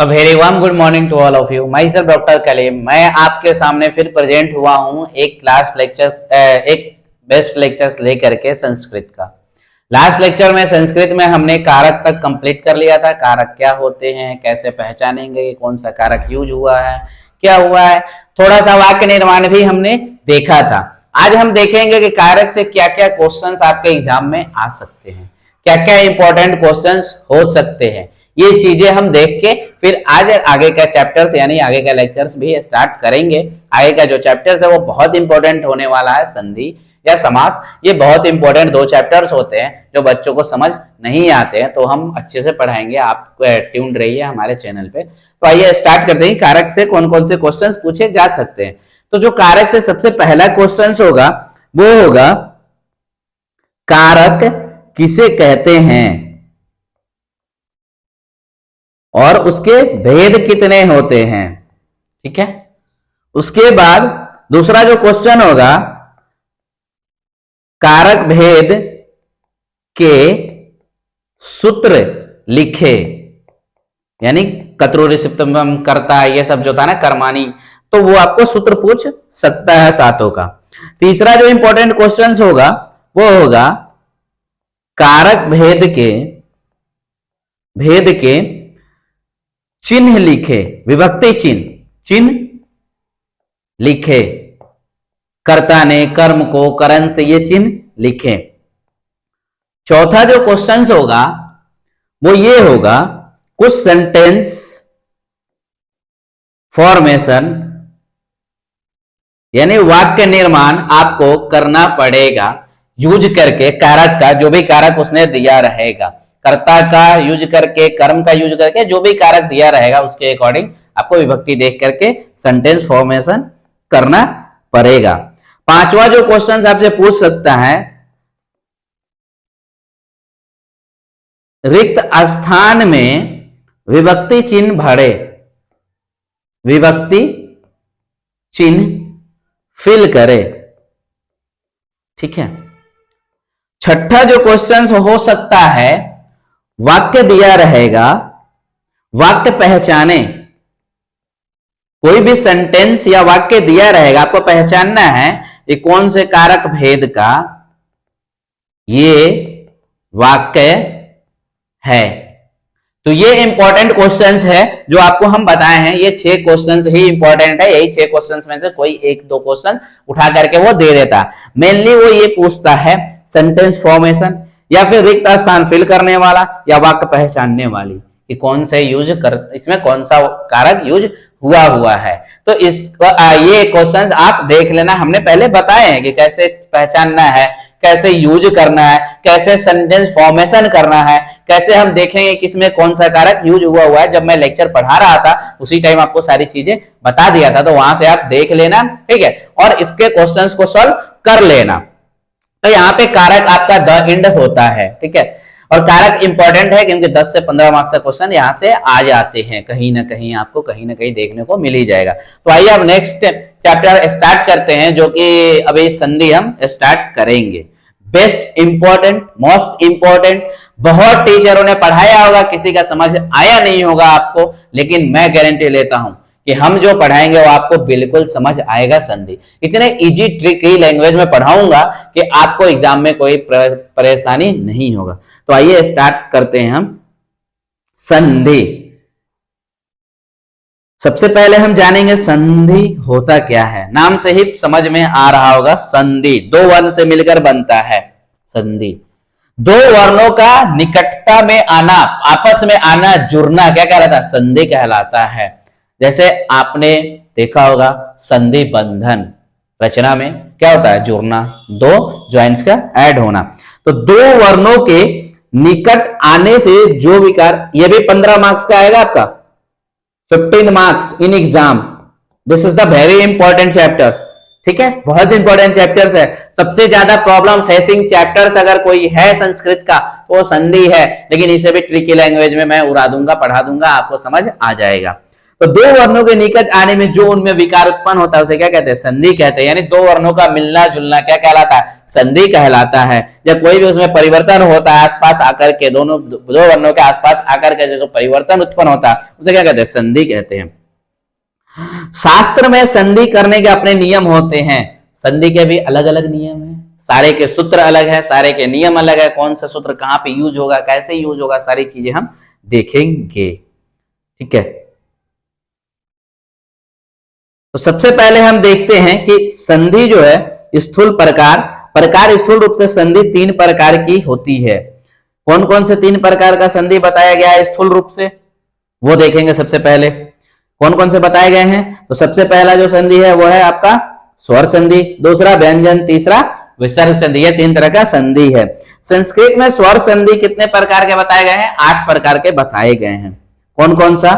A very warm good morning to all of you. Myself doctor Kaleem. मैं आपके सामने फिर प्रेजेंट हुआ हूँ एक क्लास लेक्चर्स एक बेस्ट लेक्चर्स लेकर के संस्कृत का। लास्ट लेक्चर में संस्कृत में हमने कारक तक कंप्लीट कर लिया था। कारक क्या होते हैं, कैसे पहचानेंगे, कौन सा कारक यूज हुआ है, क्या हुआ है, थोड़ा सा वाक्य निर्माण भी हमने देखा था। आज हम देखेंगे कि कारक से क्या क्या क्वेश्चंस आपके एग्जाम में आ सकते हैं, क्या क्या इंपॉर्टेंट क्वेश्चंस हो सकते हैं। ये चीजें हम देख के फिर आज आगे का चैप्टर्स यानी आगे का लेक्चर्स भी स्टार्ट करेंगे। आगे का जो चैप्टर्स है वो बहुत इंपॉर्टेंट होने वाला है। संधि या समास, ये बहुत इंपॉर्टेंट दो चैप्टर्स होते हैं जो बच्चों को समझ नहीं आते हैं, तो हम अच्छे से पढ़ाएंगे। आप ट्यून्ड रहिए हमारे चैनल पे। तो आइए स्टार्ट करते हैं। कारक से कौन कौन से क्वेश्चंस पूछे जा सकते हैं। तो जो कारक से सबसे पहला क्वेश्चन होगा वो होगा कारक किसे कहते हैं और उसके भेद कितने होते हैं। ठीक है। उसके बाद दूसरा जो क्वेश्चन होगा कारक भेद के सूत्र लिखे, यानी कर्तृ सिप्तम कर्ता ये सब जो था ना कर्माणी, तो वो आपको सूत्र पूछ सकता है सातों का। तीसरा जो इंपॉर्टेंट क्वेश्चन होगा वो होगा कारक भेद के चिन्ह लिखे, विभक्ति चिन्ह लिखे। कर्ता ने कर्म को करण से ये चिन्ह लिखे। चौथा जो क्वेश्चन होगा वो ये होगा कुछ सेंटेंस फॉर्मेशन यानी वाक्य निर्माण आपको करना पड़ेगा यूज करके कारक का, जो भी कारक उसने दिया रहेगा, कर्ता का यूज करके, कर्म का यूज करके, जो भी कारक दिया रहेगा उसके अकॉर्डिंग आपको विभक्ति देख करके सेंटेंस फॉर्मेशन करना पड़ेगा। पांचवा जो क्वेश्चन आपसे पूछ सकता है रिक्त स्थान में विभक्ति चिन्ह भरे, विभक्ति चिन्ह फिल करे। ठीक है। छठा जो क्वेश्चन हो सकता है वाक्य दिया रहेगा, वाक्य पहचाने। कोई भी सेंटेंस या वाक्य दिया रहेगा, आपको पहचानना है ये कौन से कारक भेद का ये वाक्य है। तो ये इंपॉर्टेंट क्वेश्चंस है जो आपको हम बताए हैं। ये 6 क्वेश्चंस ही इंपॉर्टेंट है। यही 6 क्वेश्चंस में से कोई एक दो क्वेश्चन उठा करके वो दे देता। मेनली वो ये पूछता है सेंटेंस फॉर्मेशन या फिर रिक्त स्थान फिल करने वाला या वाक्य पहचानने वाली कि कौन से इसमें कौन सा कारक यूज हुआ है। तो ये क्वेश्चंस आप देख लेना। हमने पहले बताए हैं कि कैसे पहचानना है, कैसे यूज करना है, कैसे सेंटेंस फॉर्मेशन करना है, कैसे हम देखेंगे किसमें कौन सा कारक यूज हुआ है। जब मैं लेक्चर पढ़ा रहा था उसी टाइम आपको सारी चीजें बता दिया था, तो वहां से आप देख लेना। ठीक है। और इसके क्वेश्चंस को सॉल्व कर लेना। तो यहाँ पे कारक आपका द इंड होता है। ठीक है। और कारक इंपॉर्टेंट है क्योंकि 10 से 15 मार्क्स का क्वेश्चन यहाँ से आ जाते हैं, कहीं ना कहीं आपको कहीं ना कहीं देखने को मिल ही जाएगा। तो आइए अब नेक्स्ट चैप्टर स्टार्ट करते हैं, जो कि अभी संधि हम स्टार्ट करेंगे। बेस्ट इंपॉर्टेंट, मोस्ट इंपॉर्टेंट, बहुत टीचरों ने पढ़ाया होगा, किसी का समझ आया नहीं होगा आपको, लेकिन मैं गारंटी लेता हूं कि हम जो पढ़ाएंगे वो आपको बिल्कुल समझ आएगा। संधि इतने इजी ट्रिकी लैंग्वेज में पढ़ाऊंगा कि आपको एग्जाम में कोई परेशानी नहीं होगा। तो आइए स्टार्ट करते हैं हम संधि। सबसे पहले हम जानेंगे संधि होता क्या है। नाम से ही समझ में आ रहा होगा, संधि 2 वर्ण से मिलकर बनता है। संधि 2 वर्णों का निकटता में आना, आपस में आना, जुड़ना क्या कहलाता है? संधि कहलाता है। जैसे आपने देखा होगा संधि बंधन रचना में क्या होता है? जुड़ना, 2 ज्वाइंट्स का ऐड होना। तो 2 वर्णों के निकट आने से जो विकार, ये भी 15 मार्क्स का आएगा आपका, 15 marks in exam. This is the very important chapters. ठीक है। बहुत इंपॉर्टेंट चैप्टर्स है। सबसे ज्यादा प्रॉब्लम फेसिंग चैप्टर्स अगर कोई है संस्कृत का तो वो संधि है, लेकिन इसे भी ट्रिकी लैंग्वेज में मैं उड़ा दूंगा, पढ़ा दूंगा, आपको समझ आ जाएगा। तो दो वर्णों के निकट आने में जो उनमें विकार उत्पन्न होता है उसे क्या कहते हैं? संधि कहते हैं। यानी दो वर्णों का मिलना जुलना क्या कहलाता है? संधि कहलाता है। जब कोई भी उसमें परिवर्तन होता है आसपास आकर के, दो वर्णों के आसपास आकर के जो परिवर्तन उत्पन्न होता है उसे क्या कहते हैं? संधि कहते हैं। शास्त्र में संधि करने के अपने नियम होते हैं। संधि के भी अलग अलग नियम है, सारे के सूत्र अलग है, सारे के नियम अलग है, कौन सा सूत्र कहां पे यूज होगा, कैसे यूज होगा, सारी चीजें हम देखेंगे। ठीक है, तो सबसे पहले हम देखते हैं कि संधि जो है स्थूल प्रकार स्थूल रूप से संधि तीन प्रकार की होती है। कौन कौन से तीन प्रकार का संधि बताया गया है स्थूल रूप से, वो देखेंगे। सबसे पहले कौन कौन से बताए गए हैं? तो सबसे पहला जो संधि है वो है आपका स्वर संधि, दूसरा व्यंजन, तीसरा विसर्ग संधि। ये तीन तरह का संधि है। संस्कृत में स्वर संधि कितने प्रकार के बताए गए हैं? 8 प्रकार के बताए गए हैं। कौन कौन सा?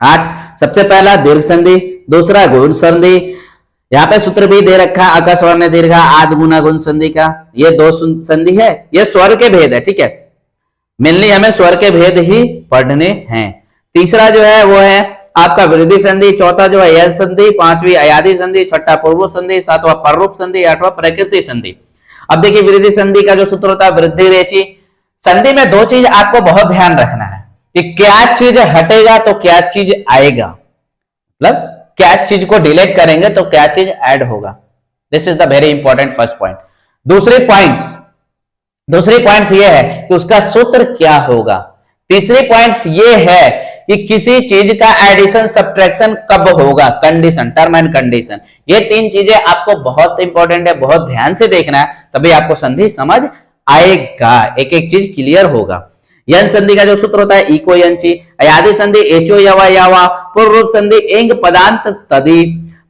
8। सबसे पहला दीर्घ संधि, दूसरा गुण संधि, यहाँ पे सूत्र भी दे रखा है अका स्वर्ण दीर्घा आद गुना गुण संधि का। ये दो संधि है, ये स्वर के भेद है। ठीक है, मेनली हमें स्वर के भेद ही पढ़ने हैं। तीसरा जो है वो है आपका वृद्धि संधि, चौथा जो है यह संधि, पांचवी अयादि संधि, छठा पूर्व संधि, सातवां पररूप संधि, आठवां प्रकृति संधि। अब देखिए वृद्धि संधि का जो सूत्र होता है वृद्धि रेचि। संधि में दो चीज आपको बहुत ध्यान रखना है कि क्या चीज हटेगा तो क्या चीज आएगा, मतलब क्या चीज को डिलीट करेंगे तो क्या चीज ऐड होगा। This is the very important first point. दूसरी पॉइंट्स ये है कि उसका सूत्र क्या होगा। तीसरी पॉइंट्स ये है कि किसी चीज का एडिशन सब्ट्रैक्शन कब होगा, कंडीशन, टर्म एंड कंडीशन। ये तीन चीजें आपको बहुत इंपॉर्टेंट है, बहुत ध्यान से देखना है, तभी आपको संधि समझ आएगा, एक एक चीज क्लियर होगा। यन संधि का जो सूत्र होता है इको यंची, अयादि संधि एचो यवा यावा, पूर्व रूप संधि एंग पदांत तदि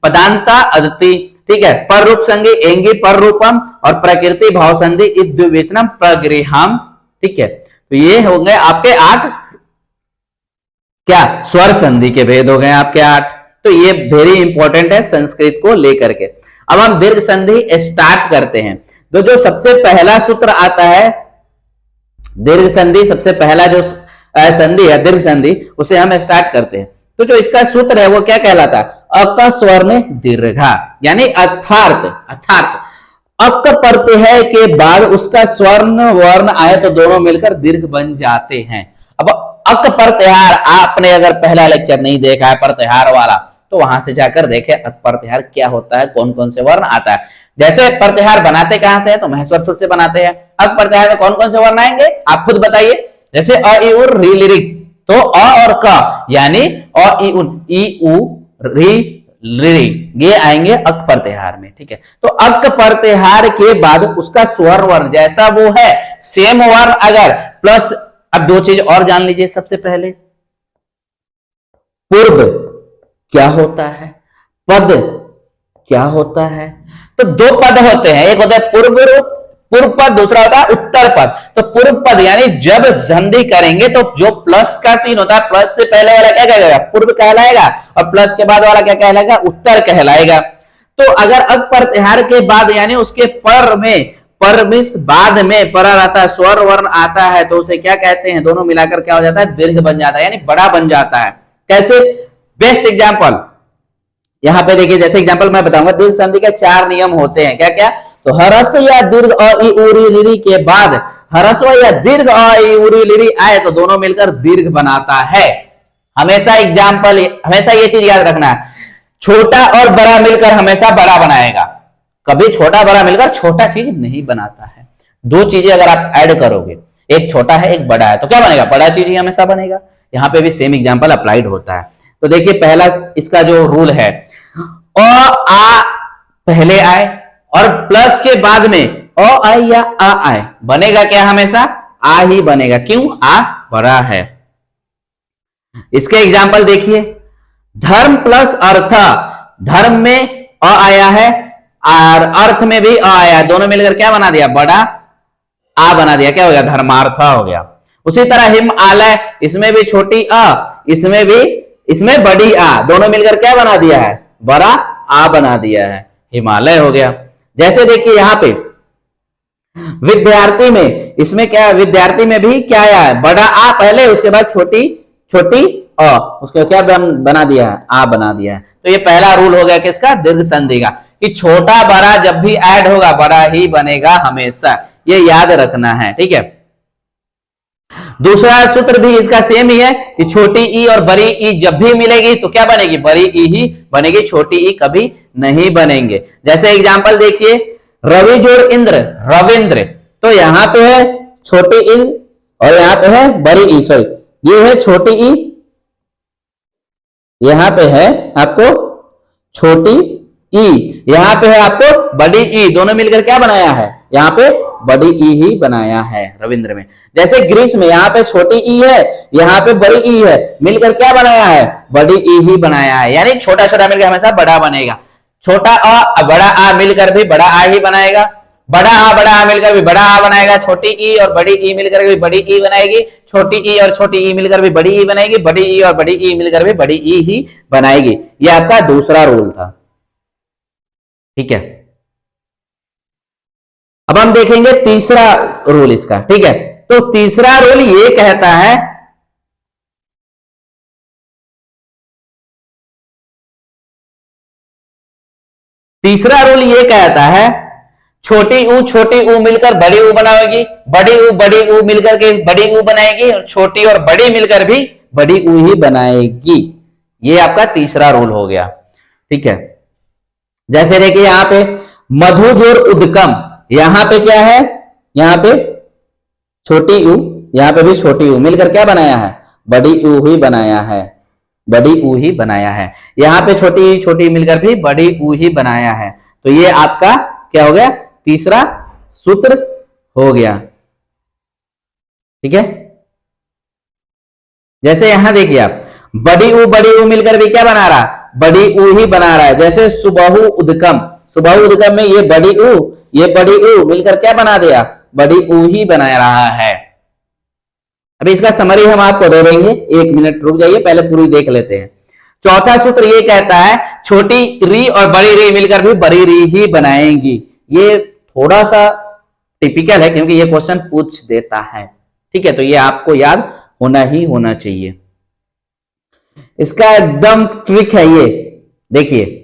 पदांता अदति। ठीक है, पर रूप संधि एंगी पर रूपम और प्रकृति भाव संधि इद्विवेचनम प्रगृहम। ठीक है, तो ये हो गए आपके 8 क्या स्वर संधि के भेद हो गए आपके 8। तो ये वेरी इंपॉर्टेंट है संस्कृत को लेकर के। अब हम दीर्घ संधि स्टार्ट करते हैं। तो जो सबसे पहला सूत्र आता है दीर्घ संधि, सबसे पहला जो संधि है दीर्घ संधि, उसे हम स्टार्ट करते हैं। तो जो इसका सूत्र है वो क्या कहलाता है? अक स्वर्ण दीर्घा, यानी अर्थार्थ अक प्रत्यय के बाद उसका स्वर्ण वर्ण आए तो दोनों मिलकर दीर्घ बन जाते हैं। अब अक प्रत्याहार आपने अगर पहला लेक्चर नहीं देखा है प्रत्याहार वाला तो वहां से जाकर देखे अक प्रत्याहार क्या होता है, कौन कौन से वर्ण आता है। जैसे प्रत्याहार बनाते कहां से है? तो महेश्वर सूत्र से बनाते हैं। अक प्रत्याहार में कौन कौन से वर्ण आएंगे आप खुद बताइए। जैसे अ इ उ री ली री, तो अ और क यानी अ इ उ री री ये आएंगे अक प्रत्याहार में। ठीक है, तो अक प्रत्याहार के बाद उसका स्वर वर्ण जैसा वो है सेम वर्ण अगर प्लस। अब दो चीज और जान लीजिए। सबसे पहले पूर्व क्या होता है, पद क्या होता है। तो दो पद होते हैं, एक होता है पूर्व पद, दूसरा होता है उत्तर पद। तो पूर्व पद यानी जब संधि करेंगे तो जो प्लस का सीन होता है, प्लस से पहले वाला क्या कहलाएगा? पूर्व कहलाएगा, और प्लस के बाद वाला क्या कहलाएगा? उत्तर कहलाएगा। तो अगर अक प्रत्याहार के बाद यानी उसके पर में बाद में पर आता है, स्वर वर्ण आता है, तो उसे क्या कहते हैं? दोनों मिलाकर क्या हो जाता है? दीर्घ बन जाता है, यानी बड़ा बन जाता है। कैसे? बेस्ट एग्जांपल यहां पे देखिए, जैसे एग्जांपल मैं बताऊंगा। दीर्घ संधि के 4 नियम होते हैं। क्या क्या? तो हरस या दीर्घ अ इ उ री ली री के बाद हरस्व या दीर्घ अ इ उ री ली री आए तो दोनों मिलकर दीर्घ बनाता है। हमेशा ये चीज याद रखना है, छोटा और बड़ा मिलकर हमेशा बड़ा बनाएगा, कभी छोटा बड़ा मिलकर छोटा चीज नहीं बनाता है। दो चीजें अगर आप ऐड करोगे, एक छोटा है एक बड़ा है, तो क्या बनेगा? बड़ा चीज ही हमेशा बनेगा। यहाँ पे भी सेम एग्जांपल अप्लाइड होता है। तो देखिए पहला इसका जो रूल है, अ आ पहले आए और प्लस के बाद में अ आए या आ आए, बनेगा क्या? हमेशा आ ही बनेगा। क्यों? आ बड़ा है। इसके एग्जांपल देखिए, धर्म प्लस अर्थ, धर्म में अ आया है और अर्थ में भी अ आया, दोनों मिलकर क्या बना दिया? बड़ा आ बना दिया। क्या हो गया? धर्मार्थ हो गया। उसी तरह हिमालय, इसमें भी छोटी अ, इसमें बड़ी आ, दोनों मिलकर क्या बना दिया है? बड़ा आ बना दिया है, हिमालय हो गया। जैसे देखिए यहां पे विद्यार्थी में, इसमें क्या? विद्यार्थी में भी क्या आया है? बड़ा आ पहले, उसके बाद छोटी अ, उसको क्या बना दिया है, आ बना दिया है। तो ये पहला रूल हो गया किसका, दीर्घ संधि का, कि छोटा बड़ा जब भी ऐड होगा बड़ा ही बनेगा हमेशा, ये याद रखना है, ठीक है। दूसरा सूत्र भी इसका सेम ही है कि छोटी ई और बड़ी ई जब भी मिलेगी तो क्या बनेगी, बड़ी ई ही बनेगी, छोटी ई कभी नहीं बनेंगे। जैसे एग्जांपल देखिए, रवि जोड़ इंद्र, रविंद्र, तो यहां पे है छोटी ई और यहां पे है बड़ी ई, सॉरी ये है छोटी ई, यहां पे है आपको छोटी ई, यहां पे है आपको बड़ी ई, दोनों मिलकर क्या बनाया है, यहां पे बड़ी ई ही बनाया है रविंद्र में। जैसे ग्रीस में यहाँ पे छोटी ई है, यहाँ पे बड़ी ई है, मिलकर क्या बनाया है, बड़ी ई ही बनाया है, यानी छोटा छोटा मिलकर हमेशा बड़ा बनेगा। छोटा अ बड़ा आ मिलकर भी बड़ा आ ही बनाएगा, बड़ा आ मिलकर भी बड़ा आ बनाएगा, छोटी ई और बड़ी ई मिलकर भी बड़ी ई बनाएगी, छोटी ई और छोटी ई मिलकर भी बड़ी ई बनाएगी, बड़ी ई और बड़ी ई मिलकर भी बड़ी ई ही बनाएगी। यह आपका दूसरा रूल था, ठीक है। अब हम देखेंगे तीसरा रूल इसका, ठीक है। तो तीसरा रूल ये कहता है, तीसरा रूल ये कहता है छोटी ऊ मिलकर बड़ी ऊ बनाएगी, बड़ी ऊ मिलकर के बड़ी ऊ बनाएगी, और छोटी और बड़ी मिलकर भी बड़ी ऊ ही बनाएगी। ये आपका तीसरा रूल हो गया, ठीक है। जैसे देखिए यहां पे मधु जोड़ उद्गम, यहां पे क्या है, यहां पे छोटी ऊ, यहां पे भी छोटी ऊ मिलकर क्या बनाया है, बड़ी ऊ ही बनाया है, बड़ी ऊ ही बनाया है। यहां पे छोटी छोटी मिलकर भी बड़ी ऊ ही बनाया है। तो ये आपका क्या हो गया, तीसरा सूत्र हो गया, ठीक है। जैसे यहां देखिए आप बड़ी ऊ मिलकर भी क्या बना रहा, बड़ी ऊ ही बना रहा है। जैसे सुबहु उद्गम, सुबहु उद्गम में ये बड़ी ऊ मिलकर क्या बना दिया, बड़ी ऊ ही बना रहा है। अभी इसका समरी हम आपको दे देंगे, एक मिनट रुक जाइए, पहले पूरी देख लेते हैं। चौथा सूत्र ये कहता है छोटी री और बड़ी री मिलकर भी बड़ी री ही बनाएंगी। ये थोड़ा सा टिपिकल है क्योंकि ये क्वेश्चन पूछ देता है, ठीक है। तो ये आपको याद होना ही होना चाहिए, इसका एकदम ट्रिक है ये। देखिए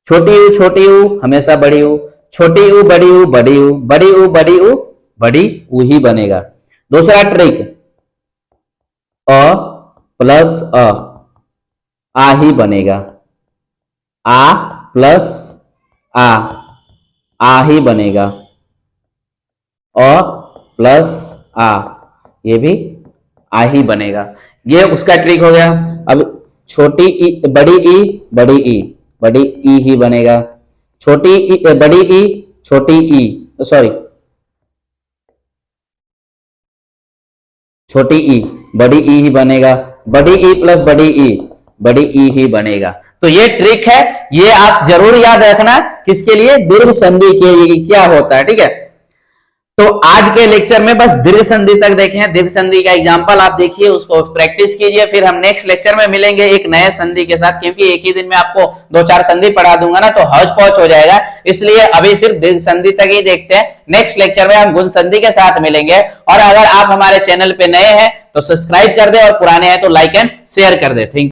छोटी ऊ हमेशा बड़ी ऊ, छोटी ऊ बड़ी ऊ, बड़ी ऊ बड़ी ऊ, बड़ी ऊ बड़ी ऊ ही बनेगा। दूसरा ट्रिक, अ प्लस आ ही बनेगा, आ प्लस आ ही बनेगा, अ प्लस आ, ये भी आ ही बनेगा। ये उसका ट्रिक हो गया। अब छोटी ई बड़ी ई, बड़ी ई बड़ी ई ही बनेगा, छोटी ई बड़ी ई, छोटी ई सॉरी छोटी ई बड़ी ई ही बनेगा, बड़ी ई प्लस बड़ी ई ही बनेगा। तो ये ट्रिक है, ये आप जरूर याद रखना, किसके लिए, दीर्घ संधि के लिए क्या होता है, ठीक है। तो आज के लेक्चर में बस दीर्घ संधि तक देखे हैं, दीर्घ संधि का एग्जांपल आप देखिए, उसको प्रैक्टिस कीजिए, फिर हम नेक्स्ट लेक्चर में मिलेंगे एक नए संधि के साथ, क्योंकि एक ही दिन में आपको 2-4 संधि पढ़ा दूंगा ना तो हौच पौच हो जाएगा, इसलिए अभी सिर्फ दीर्घ संधि तक ही देखते हैं। नेक्स्ट लेक्चर में हम गुण संधि के साथ मिलेंगे। और अगर आप हमारे चैनल पे नए हैं तो सब्सक्राइब कर दे और पुराने हैं तो लाइक एंड शेयर कर दे। थैंक